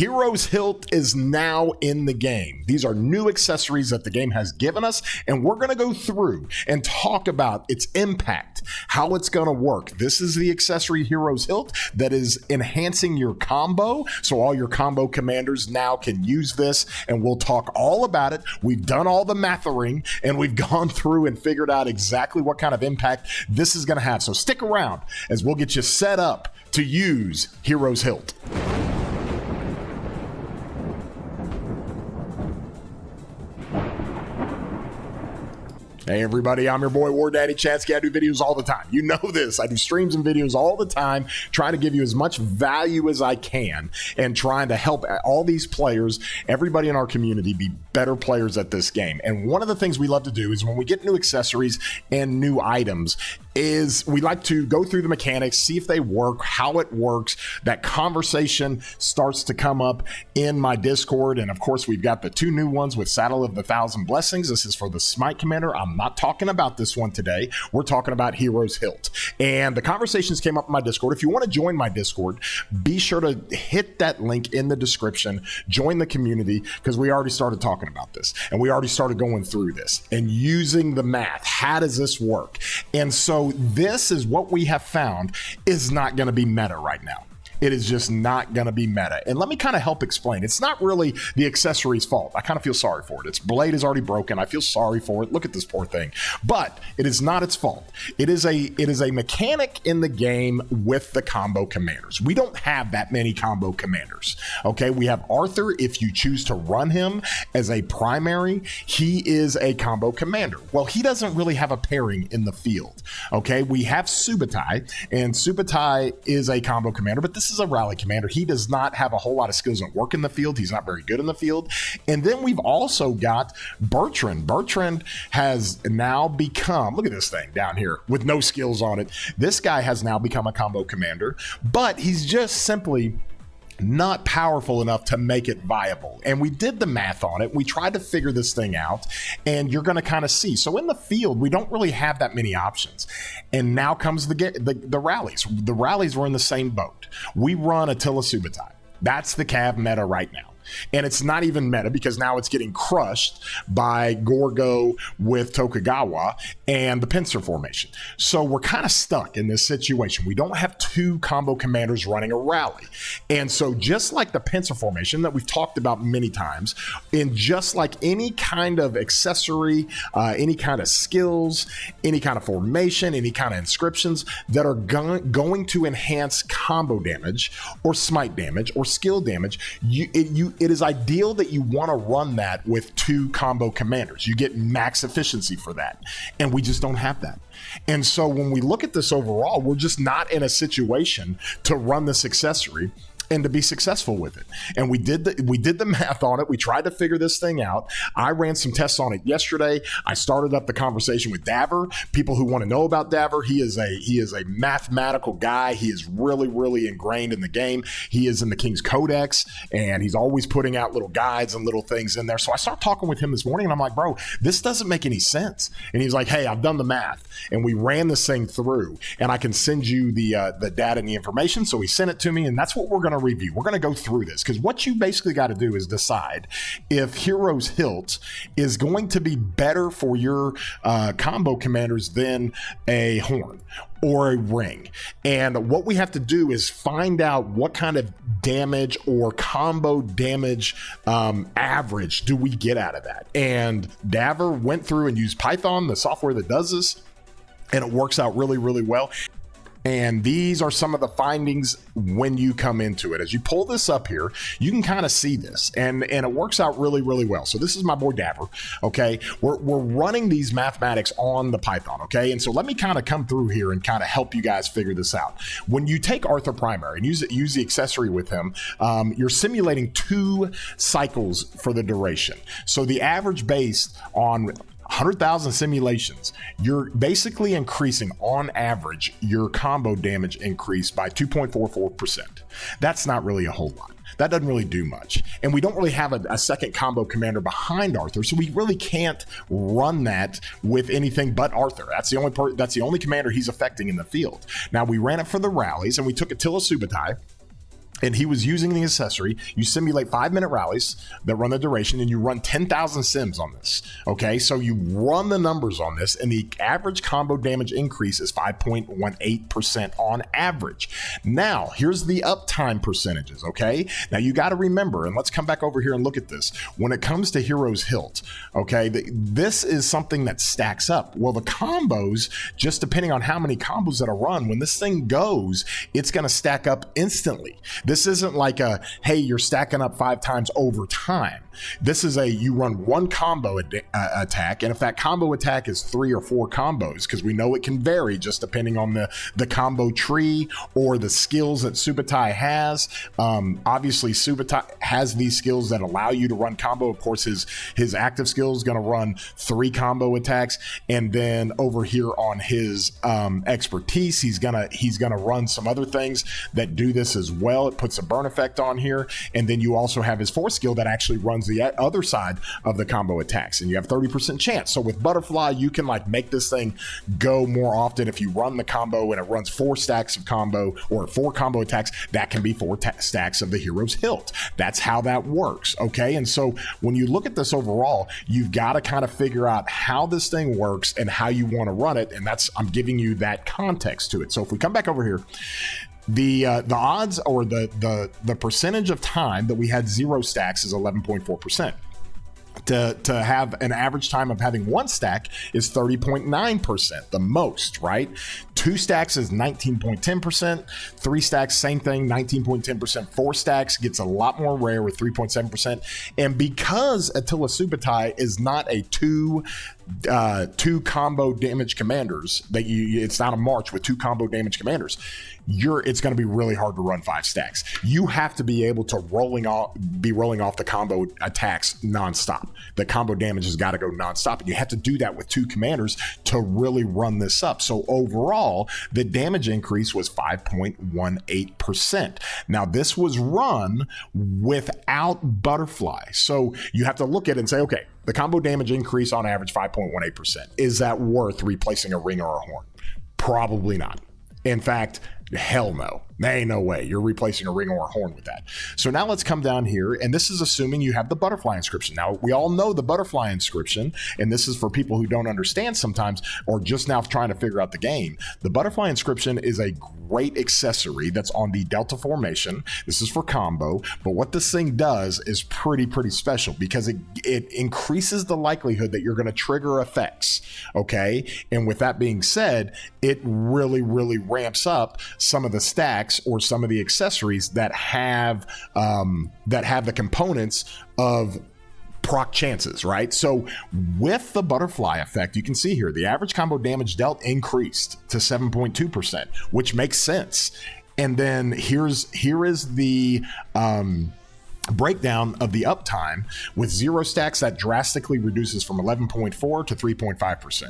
Heroes Hilt is now in the game. These are new accessories that the game has given us, and we're going to go through and talk about its impact, how it's going to work. This is the accessory Heroes Hilt that is enhancing your combo, so all your combo commanders now can use this, and we'll talk all about it. We've done all the mathering, and we've gone through and figured out exactly what kind of impact this is going to have. So stick around as we'll get you set up to use Heroes Hilt. Hey everybody, I'm your boy War Daddy Chansky. I do videos all the time. You know this. I do streams and videos all the time, trying to give you as much value as I can and trying to help all these players, everybody in our community, be better players at this game. And one of the things we love to do is when we get new accessories and new items is we like to go through the mechanics, see if they work, how it works. That conversation starts to come up in my Discord. And of course, we've got the two new ones with Saddle of the Thousand Blessings. This is for the Smite Commander. I'm not talking about this one today. We're talking about Heroes Hilt. And the conversations came up in my Discord. If you want to join my Discord, be sure to hit that link in the description, join the community, because we already started talking about this and we already started going through this and using the math. How does this work? And so this is what we have found is not going to be meta right now. It is just not going to be meta. And let me kind of help explain. It's not really the accessory's fault. I kind of feel sorry for it. Its blade is already broken. I feel sorry for it. Look at this poor thing. But it is not its fault. It is a mechanic in the game with the combo commanders. We don't have that many combo commanders. Okay, we have Arthur. If you choose to run him as a primary, he is a combo commander. Well, he doesn't really have a pairing in the field. Okay, we have Subutai, and Subutai is a combo commander, but this is a rally commander. He does not have a whole lot of skills at work in the field. He's not very good in the field. And then we've also got Bertrand. Bertrand has now become, look at this thing down here with no skills on it. This guy has now become a combo commander, but he's just simply not powerful enough to make it viable. And we did the math on it. We tried to figure this thing out, and you're going to kind of see. So in the field, we don't really have that many options. And now comes the rallies. The rallies were in the same boat. We run Attila Subutai. That's the Cav meta right now. And it's not even meta because now it's getting crushed by Gorgo with Tokugawa and the pincer formation. So we're kind of stuck in this situation. We don't have two combo commanders running a rally. And so just like the pincer formation that we've talked about many times, and just like any kind of accessory, any kind of skills, any kind of formation, any kind of inscriptions that are going to enhance combo damage or smite damage or skill damage, it is ideal that you want to run that with two combo commanders. You get max efficiency for that. And we just don't have that. And so when we look at this overall, we're just not in a situation to run this accessory and to be successful with it. And we did the math on it. We tried to figure this thing out. I ran some tests on it yesterday. I started up the conversation with Davor. People who want to know about Davor, he is a mathematical guy. He is really, really ingrained in the game. He is in the King's Codex, and he's always putting out little guides and little things in there. So I started talking with him this morning, and I'm like, bro, this doesn't make any sense. And he's like, hey, I've done the math, and we ran this thing through, and I can send you the data and the information. So he sent it to me, and that's what we're going to review. We're going to go through this because what you basically got to do is decide if Heroes Hilt is going to be better for your combo commanders than a horn or a ring. And what we have to do is find out what kind of damage or combo damage average do we get out of that. And Davor went through and used Python, the software that does this, and it works out really, really well. And these are some of the findings when you come into it. As you pull this up here, you can kind of see this, and it works out really, really well. So this is my boy Davor, okay? We're running these mathematics on the Python, okay? And so let me kind of come through here and kind of help you guys figure this out. When you take Arthur Primary and use the accessory with him, you're simulating 2 cycles for the duration. So the average based on 100,000 simulations, you're basically increasing on average your combo damage increase by 2.44%. That's not really a whole lot. That doesn't really do much. And we don't really have a second combo commander behind Arthur, so we really can't run that with anything but Arthur. That's the only commander he's affecting in the field. Now we ran it for the rallies and we took Attila Subutai, and he was using the accessory. You simulate 5-minute rallies that run the duration, and you run 10,000 sims on this. Okay, so you run the numbers on this, and the average combo damage increase is 5.18% on average. Now, here's the uptime percentages. Okay, now you got to remember, and let's come back over here and look at this. When it comes to Hero's Hilt, okay, this is something that stacks up. Well, the combos, just depending on how many combos that are run, when this thing goes, it's going to stack up instantly. This isn't like a, hey, you're stacking up 5 times over time. This is you run one combo attack, and if that combo attack is 3 or 4 combos, because we know it can vary just depending on the combo tree or the skills that Subutai has. Obviously, Subutai has these skills that allow you to run combo. Of course, his active skill is going to run 3 combo attacks, and then over here on his expertise, he's gonna run some other things that do this as well. It puts a burn effect on here, and then you also have his 4th skill that actually runs the other side of the combo attacks, and you have 30% chance. So with Butterfly, you can like make this thing go more often. If you run the combo and it runs 4 stacks of combo or 4 combo attacks, that can be 4 stacks of the Hero's Hilt. That's how that works. Okay, and so when you look at this overall, you've got to kind of figure out how this thing works and how you want to run it, and I'm giving you that context to it. So if we come back over here, the odds or the percentage of time that we had 0 stacks is 11.4%. To have an average time of having 1 stack is 30.9%, the most, right? 2 stacks is 19.10%. 3 stacks, same thing, 19.10%. 4 stacks gets a lot more rare with 3.7%. And because Attila Subutai is not a two combo damage commanders, it's not a march with 2 combo damage commanders, it's going to be really hard to run 5 stacks. You have to be able to be rolling off the combo attacks nonstop. The combo damage has got to go nonstop, and you have to do that with 2 commanders to really run this up. So overall, the damage increase was 5.18%. Now, this was run without Butterfly. So you have to look at it and say, okay, the combo damage increase on average 5.18%. Is that worth replacing a ring or a horn? Probably not. In fact, hell no. There ain't no way you're replacing a ring or a horn with that. So now let's come down here, and this is assuming you have the butterfly inscription. Now, we all know the butterfly inscription, and this is for people who don't understand sometimes or just now trying to figure out the game. The butterfly inscription is a great accessory that's on the Delta formation. This is for combo, but what this thing does is pretty special because it increases the likelihood that you're going to trigger effects, okay? And with that being said, it really ramps up some of the stacks or some of the accessories that have the components of proc chances, right? So with the butterfly effect, you can see here the average combo damage dealt increased to 7.2%, which makes sense. And then here is the breakdown of the uptime. With 0 stacks, that drastically reduces from 11.4 to 3.5%.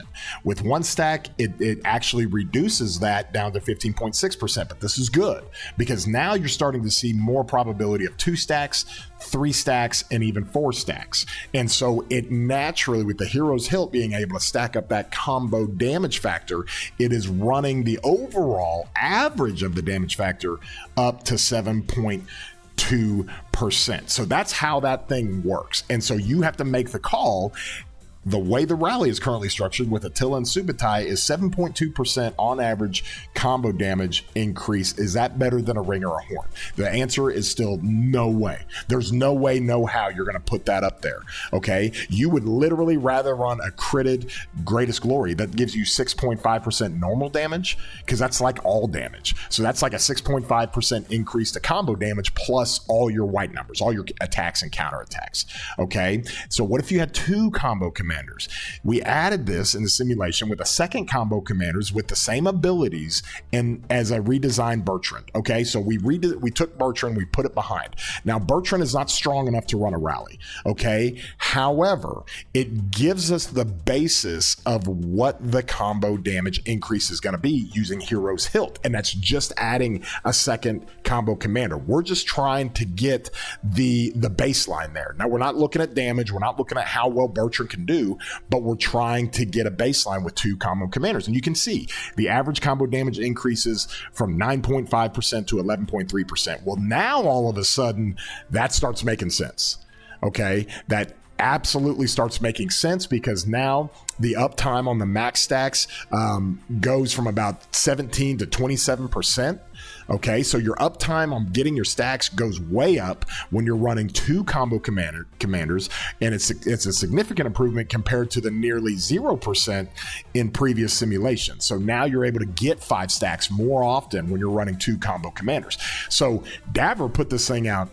With 1 stack, it actually reduces that down to 15.6%, but this is good because now you're starting to see more probability of 2 stacks, 3 stacks, and even 4 stacks. And so it naturally, with the Hero's Hilt being able to stack up that combo damage factor, it is running the overall average of the damage factor up to 7.2%. So that's how that thing works. And so you have to make the call. The way the rally is currently structured with Attila and Subutai is 7.2% on average combo damage increase. Is that better than a ring or a horn? The answer is still no way. There's no way, no how you're going to put that up there, okay? You would literally rather run a critted Greatest Glory that gives you 6.5% normal damage because that's like all damage. So that's like a 6.5% increase to combo damage plus all your white numbers, all your attacks and counterattacks, okay? So what if you had 2 combo commanders? We added this in the simulation with a second combo commanders with the same abilities and as a redesigned Bertrand. Okay, so we took Bertrand, we put it behind. Now Bertrand is not strong enough to run a rally. Okay, however, it gives us the basis of what the combo damage increase is going to be using Hero's Hilt, and that's just adding a second combo commander. We're just trying to get the baseline there. Now we're not looking at damage. We're not looking at how well Bertrand can do. 2, but we're trying to get a baseline with 2 combo commanders. And you can see the average combo damage increases from 9.5% to 11.3%. Well, now all of a sudden that starts making sense. Okay, that absolutely starts making sense, because now the uptime on the max stacks goes from about 17 to 27%. Okay, so your uptime on getting your stacks goes way up when you're running 2 combo commanders, and it's a significant improvement compared to the nearly 0% in previous simulations. So now you're able to get 5 stacks more often when you're running 2 combo commanders. So Davor put this thing out.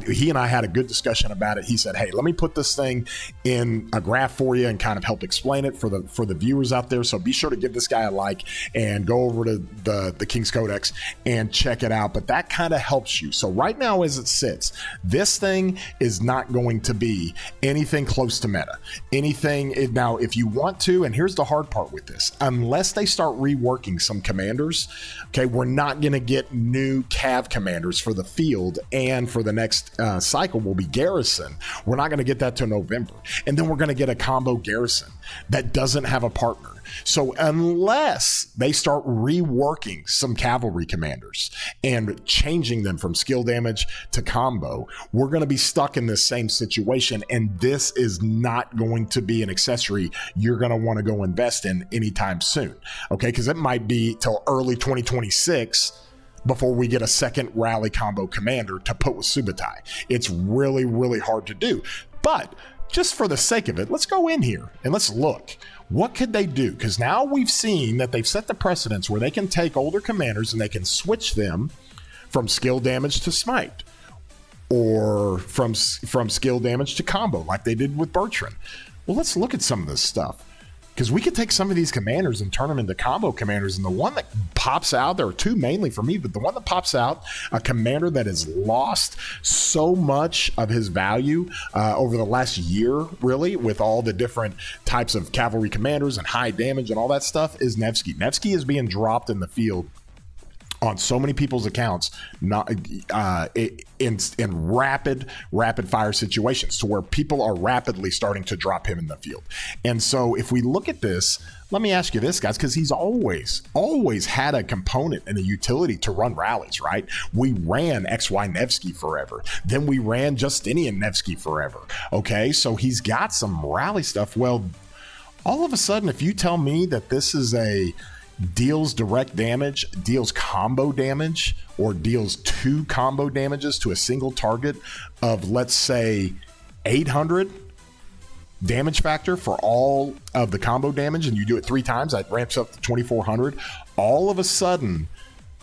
He and I had a good discussion about it. He said, hey, let me put this thing in a graph for you and kind of help explain it for the viewers out there. So be sure to give this guy a like and go over to the King's Codex and check it out. But that kind of helps you. So right now, as it sits, this thing is not going to be anything close to meta. Now, if you want to, and here's the hard part with this, unless they start reworking some commanders, okay, we're not going to get new Cav commanders for the field, and for the next cycle will be Garrison. We're not going to get that till November. And then we're going to get a combo Garrison that doesn't have a partner. So unless they start reworking some cavalry commanders and changing them from skill damage to combo, we're going to be stuck in this same situation. And this is not going to be an accessory you're going to want to go invest in anytime soon. Okay, because it might be till early 2026 before we get a second rally combo commander to put with Subutai. It's really, really hard to do. But just for the sake of it, let's go in here and let's look. What could they do? Because now we've seen that they've set the precedence where they can take older commanders and they can switch them from skill damage to smite, or from skill damage to combo, like they did with Bertrand. Well, let's look at some of this stuff, because we could take some of these commanders and turn them into combo commanders. And the one that pops out, there are 2 mainly for me, but the one that pops out, a commander that has lost so much of his value over the last year, really, with all the different types of cavalry commanders and high damage and all that stuff, is Nevsky. Nevsky is being dropped in the field on so many people's accounts, not in rapid fire situations, to where people are rapidly starting to drop him in the field. And so if we look at this, let me ask you this, guys, because he's always had a component and a utility to run rallies, right? We ran XY Nevsky forever. Then we ran Justinian Nevsky forever. Okay, so he's got some rally stuff. Well, all of a sudden, if you tell me that this is a deals direct damage, deals combo damage, or deals 2 combo damages to a single target of, let's say, 800 damage factor for all of the combo damage, and you do it 3 times, that ramps up to 2400. All of a sudden,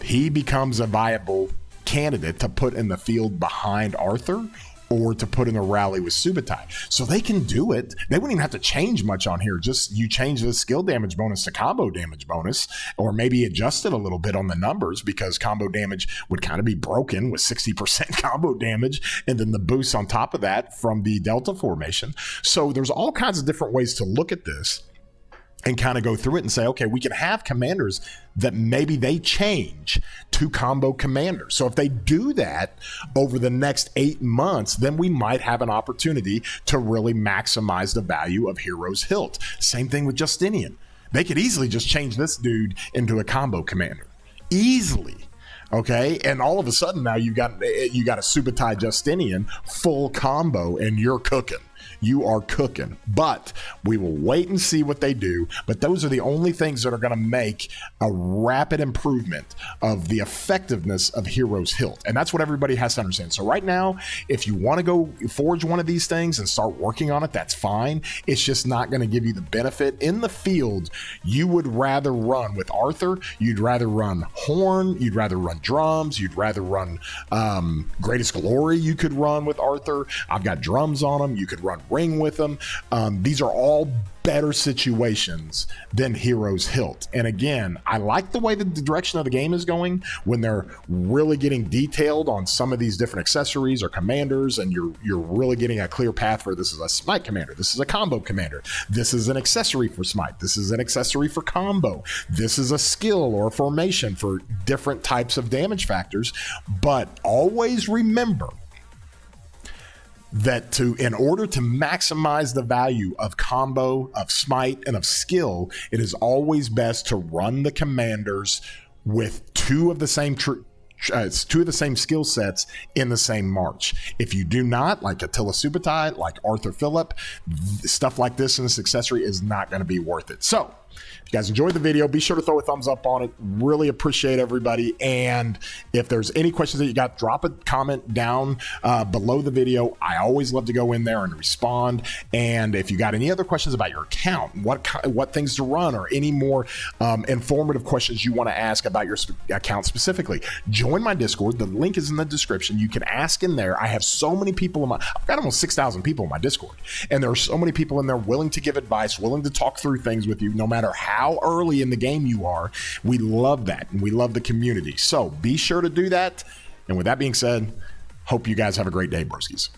he becomes a viable candidate to put in the field behind Arthur, or to put in a rally with Subutai. So they can do it. They wouldn't even have to change much on here. Just you change the skill damage bonus to combo damage bonus, or maybe adjust it a little bit on the numbers, because combo damage would kind of be broken with 60% combo damage, and then the boost on top of that from the Delta formation. So there's all kinds of different ways to look at this and kind of go through it and say, okay, we can have commanders that maybe they change to combo commanders. So if they do that over the next 8 months, then we might have an opportunity to really maximize the value of Heroes Hilt. Same thing with Justinian. They could easily just change this dude into a combo commander. Easily. Okay, and all of a sudden now you got a Subutai Justinian full combo, and you're cooking. You are cooking. But we will wait and see what they do. But those are the only things that are going to make a rapid improvement of the effectiveness of Heroes Hilt. And that's what everybody has to understand. So right now, if you want to go forge one of these things and start working on it, that's fine. It's just not going to give you the benefit. In the field, you would rather run with Arthur. You'd rather run Horn. You'd rather run drums. You'd rather run Greatest Glory. You could run with Arthur. I've got drums on them. You could run Ring with them. These are all better situations than Heroes Hilt. And again, I like the way that the direction of the game is going when they're really getting detailed on some of these different accessories or commanders, and you're really getting a clear path for this is a smite commander, this is a combo commander, this is an accessory for smite, this is an accessory for combo, this is a skill or a formation for different types of damage factors. But always remember, that in order to maximize the value of combo, of smite, and of skill, it is always best to run the commanders with two of the same skill sets in the same march. If you do not, like Attila Subotai, like Arthur Phillip, stuff like this in this accessory is not going to be worth it. So if you guys enjoyed the video, be sure to throw a thumbs up on it. Really appreciate everybody. And if there's any questions that you got, drop a comment down below the video. I always love to go in there and respond. And if you got any other questions about your account, what things to run, or any more informative questions you want to ask about your account specifically, join my Discord. The link is in the description. You can ask in there. I have so many people I've got almost 6,000 people in my Discord, and there are so many people in there willing to give advice, willing to talk through things with you, no matter how early in the game you are. We love that, and we love the community. So be sure to do that. And with that being said, hope you guys have a great day, broskies.